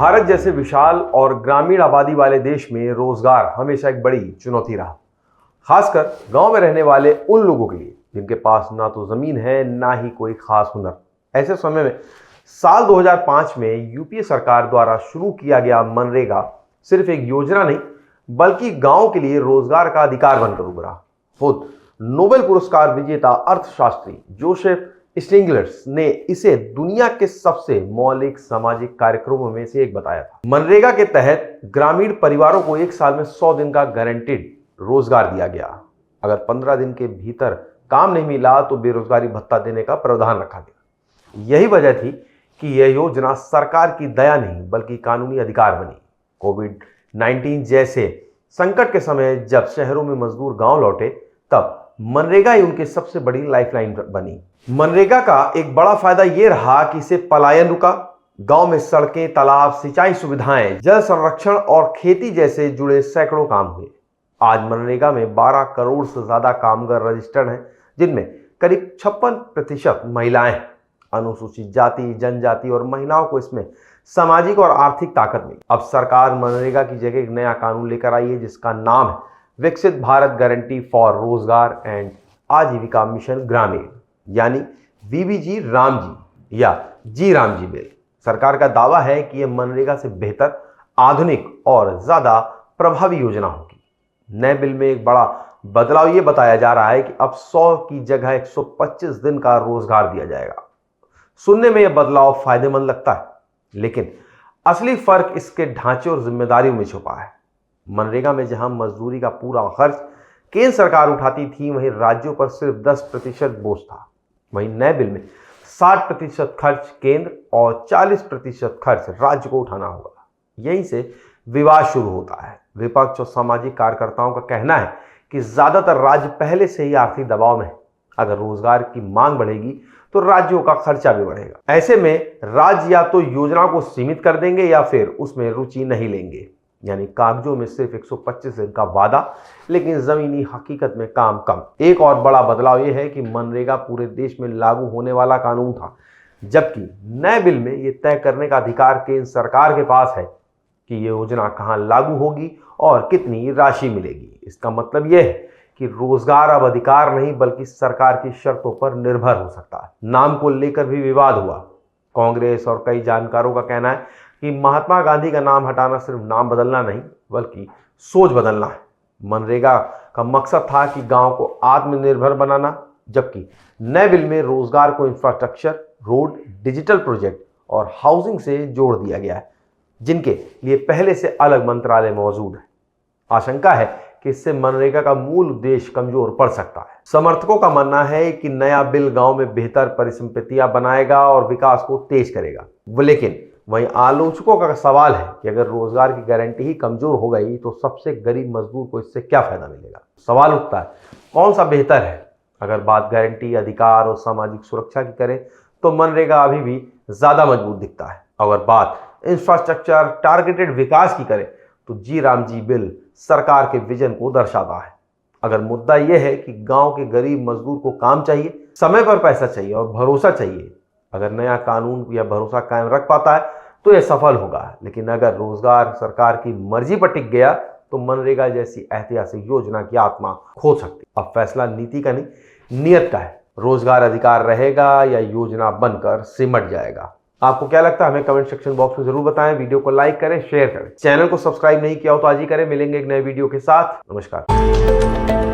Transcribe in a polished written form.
भारत जैसे विशाल और ग्रामीण आबादी वाले देश में रोजगार हमेशा एक बड़ी चुनौती रहा, खासकर गांव में रहने वाले उन लोगों के लिए जिनके पास ना तो जमीन है ना ही कोई खास हुनर। ऐसे समय में साल 2005 में यूपीए सरकार द्वारा शुरू किया गया मनरेगा सिर्फ एक योजना नहीं बल्कि गांव के लिए रोजगार का अधिकार बनकर उभरा। खुद नोबेल पुरस्कार विजेता अर्थशास्त्री जोसेफ स्टिग्लिट्ज ने इसे दुनिया के सबसे मौलिक सामाजिक कार्यक्रमों में से एक बताया था। मनरेगा के तहत ग्रामीण परिवारों को एक साल में 100 दिन का गारंटीड रोजगार दिया गया। अगर 15 दिन के भीतर काम नहीं मिला तो बेरोजगारी भत्ता देने का प्रावधान रखा गया। यही वजह थी कि यह योजना सरकार की दया नहीं बल्कि कानूनी अधिकार बनी। कोविड-19 जैसे संकट के समय जब शहरों में मजदूर गांव लौटे तब मनरेगा ही उनकी सबसे बड़ी लाइफलाइन बनी। मनरेगा का एक बड़ा फायदा यह रहा कि इससे पलायन रुका। गांव में सड़कें, तालाब, सिंचाई सुविधाएं, जल संरक्षण और खेती जैसे जुड़े सैकड़ों काम हुए। आज मनरेगा में 12 करोड़ से ज्यादा कामगार रजिस्टर्ड हैं, जिनमें करीब 56% महिलाएं हैं। अनुसूचित जाति, जनजाति और महिलाओं को इसमें सामाजिक और आर्थिक ताकत मिली। अब सरकार मनरेगा की जगह एक नया कानून लेकर आई है जिसका नाम है विकसित भारत गारंटी फॉर रोजगार एंड आजीविका मिशन ग्रामीण, यानी वीबीजी रामजी या जी रामजी बिल। सरकार का दावा है कि यह मनरेगा से बेहतर, आधुनिक और ज्यादा प्रभावी योजना होगी। नए बिल में एक बड़ा बदलाव यह बताया जा रहा है कि अब 100 की जगह 125 दिन का रोजगार दिया जाएगा। सुनने में यह बदलाव फायदेमंद लगता है, लेकिन असली फर्क इसके ढांचे और जिम्मेदारियों में छुपा है। मनरेगा में जहां मजदूरी का पूरा खर्च केंद्र सरकार उठाती थी, वहीं राज्यों पर सिर्फ 10% बोझ था। वहीं नए बिल में 60% खर्च केंद्र और 40% खर्च राज्य को उठाना होगा। यहीं से विवाद शुरू होता है। विपक्ष और सामाजिक कार्यकर्ताओं का कहना है कि ज्यादातर राज्य पहले से ही आर्थिक दबाव में है। अगर रोजगार की मांग बढ़ेगी तो राज्यों का खर्चा भी बढ़ेगा। ऐसे में राज्य या तो योजना को सीमित कर देंगे या फिर उसमें रुचि नहीं लेंगे, यानी कागजों में सिर्फ 125 दिन का वादा, लेकिन जमीनी हकीकत में काम कम। एक और बड़ा बदलाव यह है कि मनरेगा पूरे देश में लागू होने वाला कानून था, जबकि नए बिल में यह तय करने का अधिकार केंद्र सरकार के पास है कि यह योजना कहां लागू होगी और कितनी राशि मिलेगी। इसका मतलब यह है कि रोजगार अब अधिकार नहीं बल्कि सरकार की शर्तों पर निर्भर हो सकता है। नाम को लेकर भी विवाद हुआ। कांग्रेस और कई जानकारों का कहना है कि महात्मा गांधी का नाम हटाना सिर्फ नाम बदलना नहीं बल्कि सोच बदलना है। मनरेगा का मकसद था कि गांव को आत्मनिर्भर बनाना, जबकि नए बिल में रोजगार को इंफ्रास्ट्रक्चर, रोड, डिजिटल प्रोजेक्ट और हाउसिंग से जोड़ दिया गया है, जिनके लिए पहले से अलग मंत्रालय मौजूद है। आशंका है कि इससे मनरेगा का मूल उद्देश्य कमजोर पड़ सकता है। समर्थकों का मानना है कि नया बिल गांव में बेहतर परिसंपत्तियां बनाएगा और विकास को तेज करेगा। लेकिन वहीं आलोचकों का सवाल है कि अगर रोजगार की गारंटी ही कमजोर हो गई तो सबसे गरीब मजदूर को इससे क्या फायदा मिलेगा। सवाल उठता है, कौन सा बेहतर है? अगर बात गारंटी, अधिकार और सामाजिक सुरक्षा की करें तो मनरेगा अभी भी ज्यादा मजबूत दिखता है। अगर बात इंफ्रास्ट्रक्चर, टारगेटेड विकास की करें तो जी रामजी बिल सरकार के विजन को दर्शाता है। अगर मुद्दा यह है कि गांव के गरीब मजदूर को काम चाहिए, समय पर पैसा चाहिए और भरोसा चाहिए, अगर नया कानून या भरोसा कायम रख पाता है तो यह सफल होगा। लेकिन अगर रोजगार सरकार की मर्जी पर टिक गया तो मनरेगा जैसी ऐतिहासिक योजना की आत्मा खो सकती। अब फैसला नीति का नहीं, नियत का है। रोजगार अधिकार रहेगा या योजना बनकर सिमट जाएगा? आपको क्या लगता है हमें कमेंट सेक्शन बॉक्स में जरूर बताएं। वीडियो को लाइक करें, शेयर करें। चैनल को सब्सक्राइब नहीं किया हो तो आज ही करें। मिलेंगे एक नए वीडियो के साथ। नमस्कार।